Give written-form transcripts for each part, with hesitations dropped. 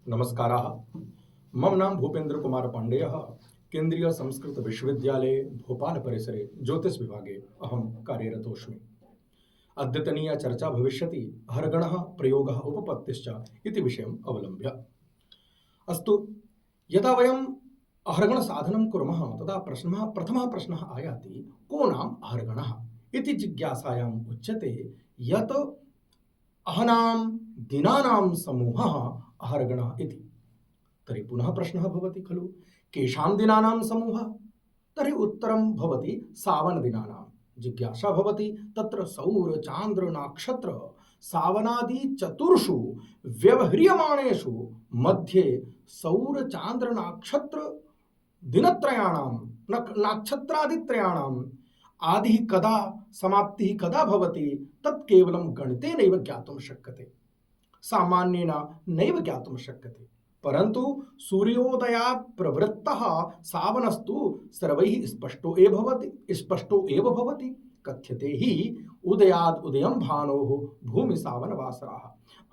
नमस्काराः। मम नाम भूपेन्द्र कुमार पाण्डेयः। केन्द्रीय संस्कृत विश्वविद्यालये भोपाल परिसरे ज्योतिष विभागे अहं कार्यरतोऽस्मि। अद्यतनीया चर्चा भविष्यति हरगणः प्रयोगः उपपत्तिश्च इति विषयम् अवलम्ब्य। अस्तु, यदा वयम् अहर्गणसाधनं कुर्मः तदा प्रथमः प्रश्नः आयाति, को नाम अहर्गणः इति जिज्ञासायाम् उच्यते यत् अहनां दिनानां समूहः अहर्गणः इति। तर्हि पुनः प्रश्नः भवति खलु, केषां दिनानां समूहः? तर्हि उत्तरं भवति सावनदिनानां। जिज्ञासा भवति, तत्र सौर चान्द्र नक्षत्र सावनादि चतुर्षु व्यवह्रियमाणेषु मध्ये सौर चान्द्र नक्षत्र दिनत्रयाणां नक्षत्रादित्रयाणाम् आदिः कदा समाप्तिः कदा भवति तत् केवलं गणितेनैव ज्ञातुं शक्यते, सामान्येन नैव ज्ञातुं शक्यते। परन्तु सूर्योदयात् प्रवृत्तः सावनस्तु सर्वैः स्पष्टो एव भवति। कथ्यते हि उदयाद् उदयं भानोः भूमि सावनवासराः।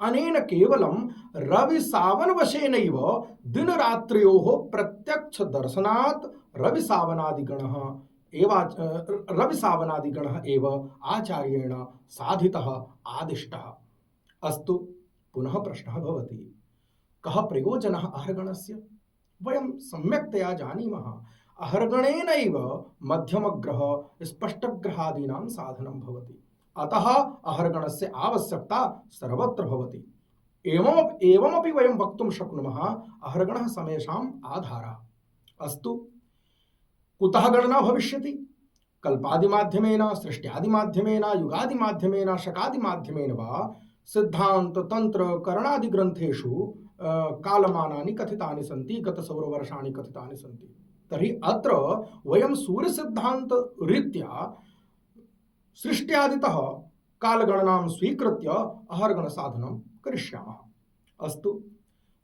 अनेन केवलं रविसावनवशेनैव दिनरात्र्योः प्रत्यक्ष दर्शनात् रविसावनादिगणः एव आचार्येण साधितः आदिष्टः। अस्तु, पुनः प्रश्नः भवति, कः प्रयोजनः अहर्गणस्य? वयं सम्यक्तया जानीमः, अहर्गणेनैव मध्यमग्रह स्पष्टग्रहादीनां साधनं भवति। अतः अहर्गणस्य आवश्यकता सर्वत्र भवति। एवमपि वयं वक्तुं शक्नुमः, अहर्गणः समेषाम् आधारः। अस्तु, कुतः गणना भविष्यति? कल्पादिमाध्यमेन, सृष्ट्यादिमाध्यमेन, युगादिमाध्यमेन, शकादिमाध्यमेन वा सिद्धांत तंत्र करणादि ग्रंथेषु कालमानानि कथितानि सन्ति, गतसौरवर्षाणि कथितानि सन्ति। तर्हि अत्र वयं सूर्यसिद्धान्त रीत्या सृष्ट्यादितः कालगणनां स्वीकृत्य अहर्गणसाधनं करिष्यामः। अस्तु,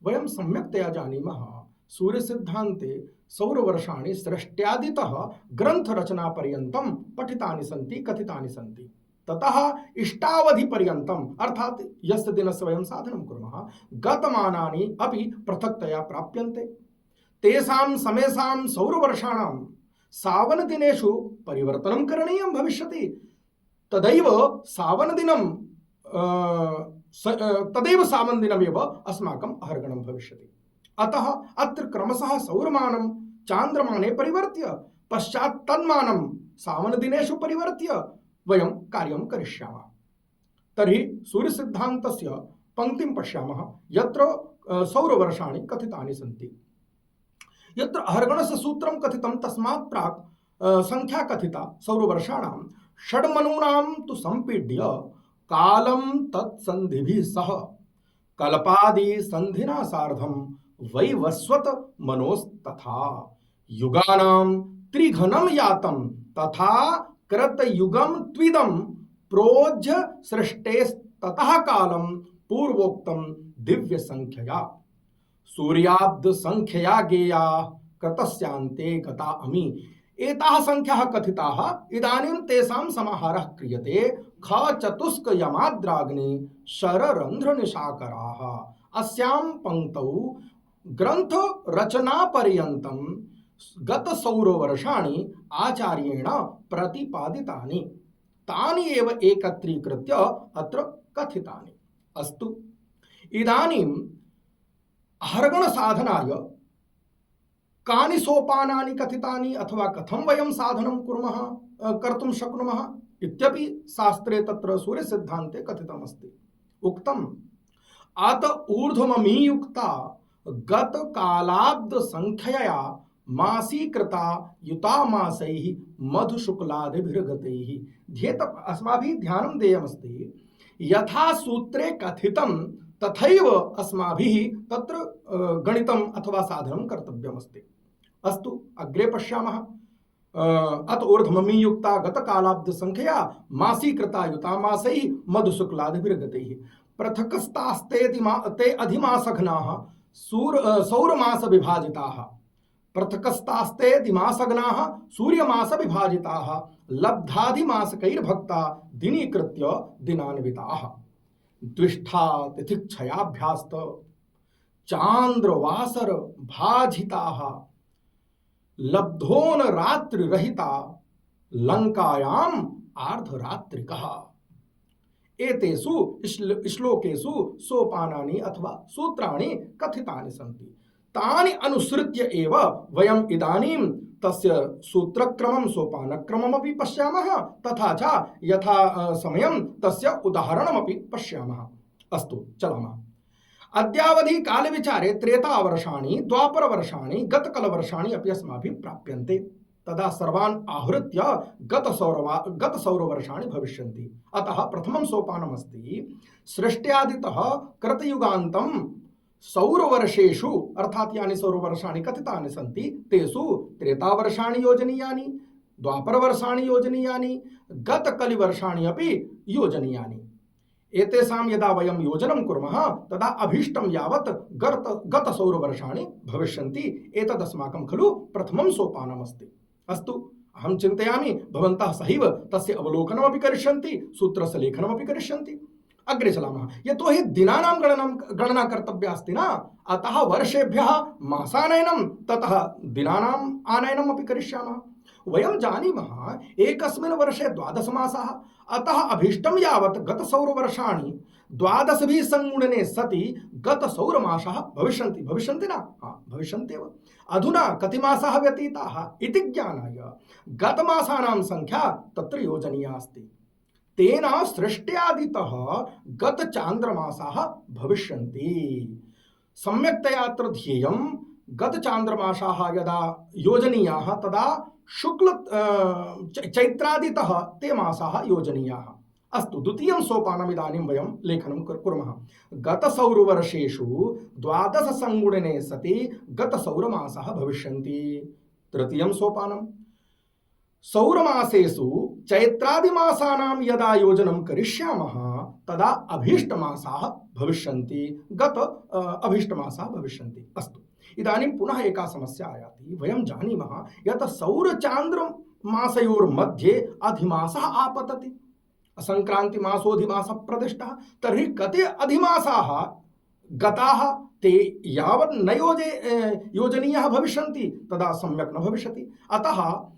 वयं सम्यक्तया जानीमः, सूर्यसिद्धान्ते सौरवर्षाणि सृष्ट्यादितः ग्रन्थरचनापर्यन्तं पठितानि सन्ति, कथितानि सन्ति। ततः इष्टावधिपर्यन्तम् अर्थात् यस्य दिनस्य वयं साधनं कुर्मः गतमानानि अपि पृथक्तया प्राप्यन्ते। तेषां समेषां सौरवर्षाणां सावनदिनेषु परिवर्तनं करणीयं भविष्यति। तदैव सावनदिनमेव अस्माकम् अहर्गणं भविष्यति। अतः अत्र क्रमशः सौरमानं चान्द्रमाने परिवर्त्य पश्चात् तन्मानं सावनदिनेषु परिवर्त्य वयं कार्यं करिष्यामः। तर्हि सूर्यसिद्धान्तस्य पङ्क्तिं पश्यामः, यत्र सौरवर्षाणि कथितानि सन्ति। यत्र अहर्गणस्य सूत्रं कथितं तस्मात् प्राक् संख्या कथिता सौरवर्षाणां षड्मनूनां तु सम्पीड्य कालं तत्सन्धिभिः सह कल्पादि संधिना सार्धं वैवस्वत मनोस्तथा युगानां त्रिघनं यातं तथा कृतयुगं त्विदं प्रोज्य सृष्टेस्ततः कालं पूर्वोक्तं दिव्य संख्यया सूर्याब्द संख्यया गेया कृतस्यान्ते गता अमी। एताः संख्याः कथिताः, इदानीं तेषां समाहारः क्रियते। ख चतुष्क यमाद्राग्नि शररन्ध्र निशाकराः। अस्यां पंक्तौ ग्रंथ रचना पर्यन्तं गत सौरवर्षाणि आचार्येण प्रतिपादितानि, तानि एव एकत्रीकृत्य अत्र कथितानि। अस्तु, इदानीम् अहर्गण साधनाय कानि सोपानानि कथितानि अथवा कथं वयं साधनं कर्तुं शक्नुमः इत्यपि शास्त्रे तत्र सूर्यसिद्धान्ते कथितमस्ति। उक्तम् अत ऊर्ध्वममीयुक्ता गत कालाब्द संख्यया मासीकृता युतामासैः मधुशुक्लादिभिर्गतैः। ध्येत अस्माभिः ध्यानं देयमस्ति, यथा सूत्रे कथितं तथैव अस्माभिः तत्र गणितम् अथवा साधनं कर्तव्यमस्ति। अस्तु, अग्रे पश्यामः। अत ऊर्ध्वममीयुक्ता गतकालाब्द संख्यया मासीकृता युतामासैः मधुशुक्लादिभिर्गतैः पृथक्स्तास्ते ते अधिमासघ्नाः सौरमास विभाजिताः। पृथक्स्तास्ते दिमासघ्नाः सूर्यमास विभाजिताः लब्धादिमासकैर्भक्ता दिनीकृत्य दिनान्विताः। द्विष्ठा तिथिक्षयाभ्यास्त चांद्रवासर भाजिताः लब्धोन रात्रि रहिता लंकायाम आर्धरात्रिकः। एतेषु श्लोकेषु सोपानानि अथवा सूत्राणि कथितानि सन्ति। तानि अनुसृत्य एव वयम् इदानीं तस्य सूत्रक्रमं सोपानक्रममपि पश्यामः, तथा च यथा समयं तस्य उदाहरणमपि पश्यामः। अस्तु, चलामः। अद्यावधि काल विचारे त्रेतावर्षाणि, द्वापरवर्षाणि, गतकलवर्षाणि अपि अस्माभिः प्राप्यन्ते। तदा सर्वान् आहृत्य गतसौरवर्षाणि भविष्यन्ति। अतः प्रथमं सोपानमस्ति सृष्ट्यादितः कृतयुगान्तं सौरवर्षेषु, अर्थात् यानि सौरवर्षाणि कथितानि सन्ति तेषु त्रेतावर्षाणि योजनीयानि, द्वापरवर्षाणि योजनीयानि, गतकलिवर्षाणि अपि योजनीयानि। एतेषां यदा वयं योजनं कुर्मः तदा अभीष्टं यावत् गतसौरवर्षाणि भविष्यन्ति। एतदस्माकं खलु प्रथमं सोपानमस्ति। अस्तु, अहं चिन्तयामि भवन्तः सहैव तस्य अवलोकनमपि करिष्यन्ति, सूत्रस्य लेखनमपि करिष्यन्ति। अग्रे चलामः। यतोहि दिनानां गणना कर्तव्या अस्ति न, अतः वर्षेभ्यः मासानयनं ततः दिनानाम् आनयनम् अपि करिष्यामः। वयं जानीमः एकस्मिन् वर्षे 12 मासाः, अतः अभीष्टं यावत् गतसौरवर्षाणि 12 संगुणने सति गतसौरमासाः भविष्यन्ति न? भविष्यन्त्येव। अधुना कति मासाः व्यतीताः इति ज्ञानाय गतमासानां संख्या तत्र योजनीया अस्ति। तेन सृष्ट्यादितः गतचान्द्रमासाः भविष्यन्ति। सम्यक्तया अत्र ध्येयं गतचान्द्रमासाः यदा योजनीयाः तदा शुक्ल चैत्रादितः ते मासाः योजनीयाः। अस्तु, द्वितीयं सोपानम् इदानीं वयं लेखनं कुर्मः। गतसौरवर्षेषु 12 संगुणने सति गतसौरमासाः भविष्यन्ति। तृतीयं सोपानं सौरमासेषु चैत्रादिमासानां यदा योजनं करिष्यामः तदा अभीष्टमासाः भविष्यन्ति, अभीष्टमासाः भविष्यन्ति। अस्तु, इदानीं पुनः एका समस्या आयाति। वयं जानीमः यत् सौरचान्द्रमासयोर्मध्ये अधिमासः आपतति। संक्रान्तिमासोऽधिमासः प्रतिष्ठः। तर्हि कति अधिमासाः गताः ते यावत् न योजनीयाः भविष्यन्ति तदा सम्यक् न भविष्यति। अतः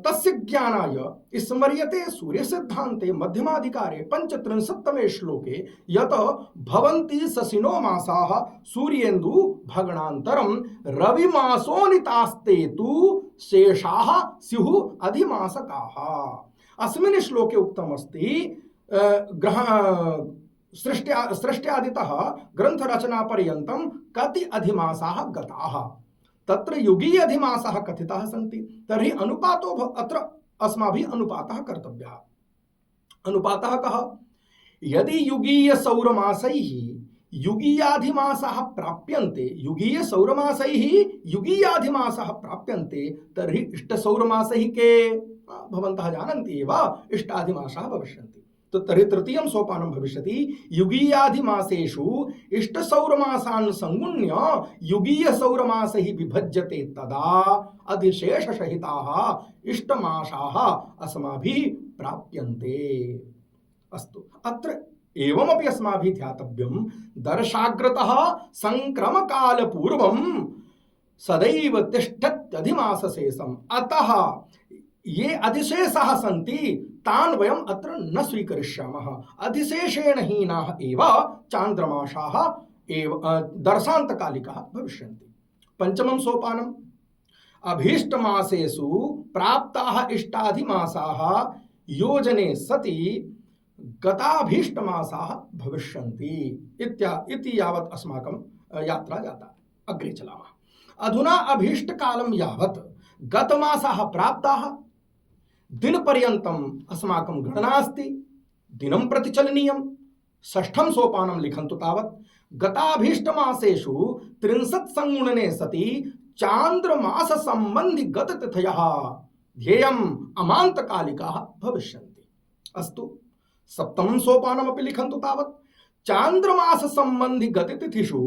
तस्य ज्ञानाय स्मर्यते सूर्यसिद्धान्ते मध्यमाधिकारे 35तमे श्लोके यत् भवन्ति शशिनो मासाः सूर्येन्दु भगणान्तरं रविमासोनितास्ते तु शेषाः स्युः अधिमासकाः। अस्मिन् श्लोके उक्तमस्ति सृष्ट्यादितः ग्रन्थरचनापर्यन्तं कति अधिमासाः गताः। तत्र युगीय अधिमासाः कथिताः सन्ति। तर्हि अनुपातो अत्र अस्माभिः अनुपातः कर्तव्यः। अनुपातः कः? यदि युगीय सौरमासैः युगीयाधिमासाः प्राप्यन्ते, युगीय सौरमासैः युगीयाधिमासाः प्राप्यन्ते, तर्हि इष्टसौरमासैः के? भवन्तः जानन्ति एव, इष्टाधिमासाः भविष्यन्ति। तो तर्हि तृतीयं सोपानं भविष्यति युगीयाधिमासेषु इष्टसौरमासान् संगुण्य युगीयसौरमासैः विभज्यते तदा अधिशेषसहिताः इष्टमासाः अस्माभिः प्राप्यन्ते। अस्तु, अत्र एवमपि अस्माभिः ध्यातव्यं दर्शाग्रतः संक्रमकालपूर्वं सदैव तिष्ठत्यधिमासशेषम्। अतः ये अधिशेषाः सन्ति तान् वयम् अत्र न स्वीकरिष्यामः। अधिशेषेण हीनाः एव चान्द्रमासाः एव दर्शान्तकालिकाः भविष्यन्ति। पंचमं सोपानम् अभीष्टमासेषु प्राप्ताः इष्टाधिमासाः योजने सति गताभीष्टमासाः भविष्यन्ति इति यावत् अस्माकं यात्रा जाता। अग्रे चलामः। अधुना अभीष्टकालं यावत् गतमासाः प्राप्ताः, दिनपर्यन्तम् अस्माकं गणना अस्ति, दिनं प्रति चलनीयं। षष्ठं सोपानं लिखन्तु तावत् गताभीष्टमासेषु 30 संगुणने सति चान्द्रमास सम्बन्धि गततिथयः ध्येयम् अमान्तकालिकाः भविष्यन्ति। अस्तु, सप्तमं सोपानमपि लिखन्तु तावत् चान्द्रमास सम्बन्धि गतितिथिषु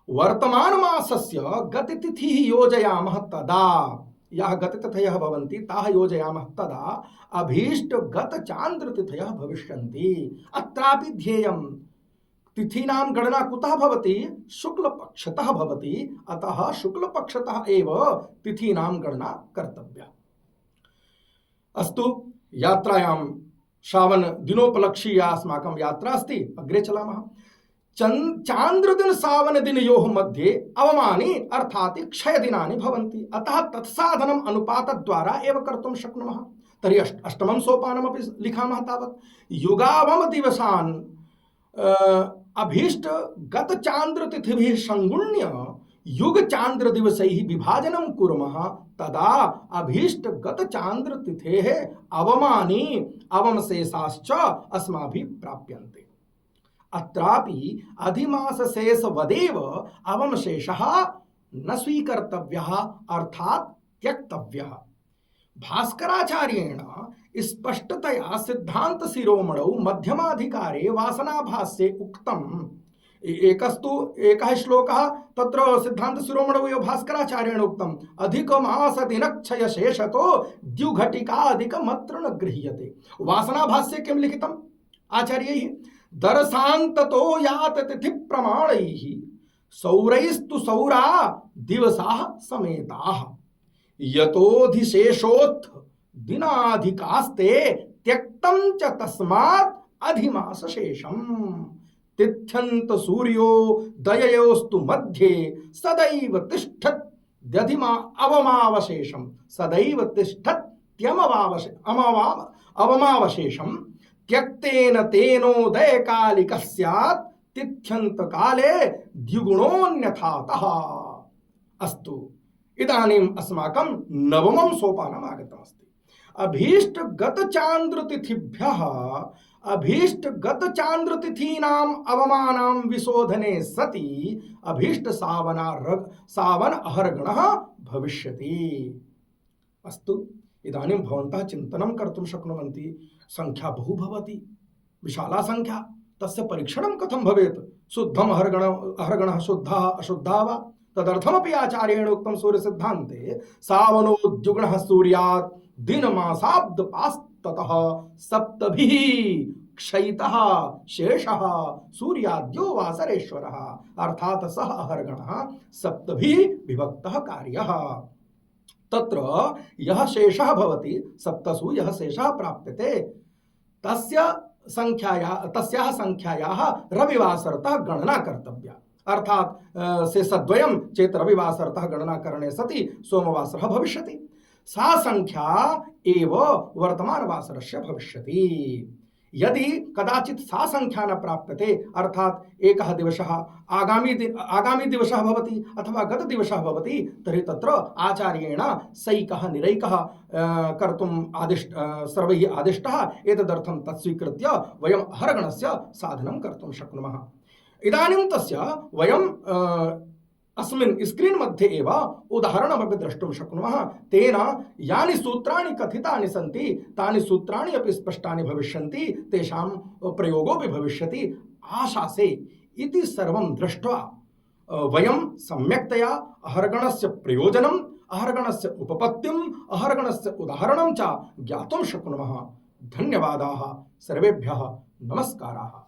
वर्तमानमासस्य गतितिथिः योजयामः तदा, याः गतितिथयः भवन्ति ताः योजयामः तदा अभीष्टगतचान्द्रतिथयः भविष्यन्ति। अत्रापि ध्येयं तिथीनां गणना कुतः भवति? शुक्लपक्षतः भवति, अतः शुक्लपक्षतः एव तिथीनां गणना कर्तव्या। अस्तु, यात्रायां श्रावण दिनोपलक्ष्य अस्माकं यात्रा अस्ति, अग्रे चलामः। चांद्रदिन सावन दिन योः मध्ये अवमानि अर्थात क्षय दिनानि भवन्ति, अतः तत्साधनम् अनुपातद्वारा एव कर्तुं शक्नुमः। तर्हि अष्टमं सोपानमपि लिखामः तावत्। युगावम दिवसान् अभीष्ट गत चांद्र तिथिभिः संगुण्य युग चांद्र दिवसैः विभाजनं कुर्मः, तदा अभीष्ट गत चांद्र तिथेः अवमानि अवमशेषाश्च अस्माभिः प्राप्यन्ते। अत्रापि अधिमास शेष वदेव अवमशेषः न स्वीकर्तव्यः अर्थात् त्यक्तव्यः। भास्कराचार्येण स्पष्टतया सिद्धांत शिरोमणौ मध्यमाधिकारे वासनाभाष्ये उक्तम्। एकः श्लोकः तत्र सिद्धांत शिरोमणौ एव भास्कराचार्येण उक्तम्, अधिकमास दिनक्षय शेषतो द्युघटिकाधिकमत्र न गृह्यते। वासनाभाष्ये किं लिखितम् आचार्यैः? दर्शान्ततो यात तिथि प्रमाणैः सौरैस्तु सौरा दिवसाः समेताः यतोधिशेषोत्थ दिनाधिकास्ते त्यक्तं च तस्मात् अधिमास शेषम्। तिथ्यन्त सूर्यो दययोस्तु मध्ये सदैव तिष्ठत् दधिमा अवमावशेषम्, सदैव तिष्ठत् अवमावशेषम्। त्यक्तेन तेनोदय कालिकः स्यात् तिथ्यन्त काले द्विगुणोऽन्यथातः। अस्तु, इदानीम् अस्माकं नवमं सोपानम् आगतमस्ति। अभीष्ट गत चांद्र तिथिभ्यः अभीष्ट गत चांद्र तिथीनाम् अवमानां विशोधने सति अभीष्ट सावन अहर्गणः भविष्यति। अस्तु, इदानीं भवन्तः चिन्तनं कर्तुं शक्नुवन्ति, संख्या बहु भवति, विशाला संख्या, तस्य परीक्षणं कथं भवेत्? शुद्धम् अहर्गणः शुद्धः अशुद्धः वा? तदर्थमपि आचार्येण उक्तं सूर्यसिद्धान्ते, सावनोद्युग्नः सूर्यात् दिनमासाब्दपास्ततः सप्तभिः क्षयितः शेषः सूर्याद्यो वासरेश्वरः, अर्थात् सः अहर्गणः सप्तभिः विभक्तः कार्यः। तत्र यः शेषः भवति, सप्तसु यः शेषः प्राप्यते, तस्याः संख्यायाः रविवासरतः गणना कर्तव्या। अर्थात शेषद्वयं चेत् रविवासरतः गणना करणे सति सोमवासरः भविष्यति। सा संख्या एव वर्तमानवासरस्य भविष्यति। यदि कदाचित् सा संख्या न प्राप्यते, अर्थात एकः दिवसः आगामी दिवसः भवति अथवा गतदिवसः भवति, तर्हि तत्र आचार्येण सैकः निरैकः कर्तुम् सर्वैः आदिष्टः। एतदर्थं तत्स्वीकृत्य वयम् अहर्गणस्य साधनं कर्तुं शक्नुमः। इदानीं तस्य वयं अस्मिन् स्क्रीन् मध्ये एव उदाहरणमपि द्रष्टुं शक्नुमः। तेन यानि सूत्राणि कथितानि सन्ति तानि सूत्राणि अपि स्पष्टानि भविष्यन्ति, तेषां प्रयोगोऽपि भविष्यति। आशासे इति सर्वं दृष्ट्वा वयं सम्यक्तया अहर्गणस्य प्रयोजनम्, अहर्गणस्य उपपत्तिम्, अहर्गणस्य उदाहरणं च ज्ञातुं शक्नुमः। धन्यवादाः सर्वेभ्यः, नमस्काराः।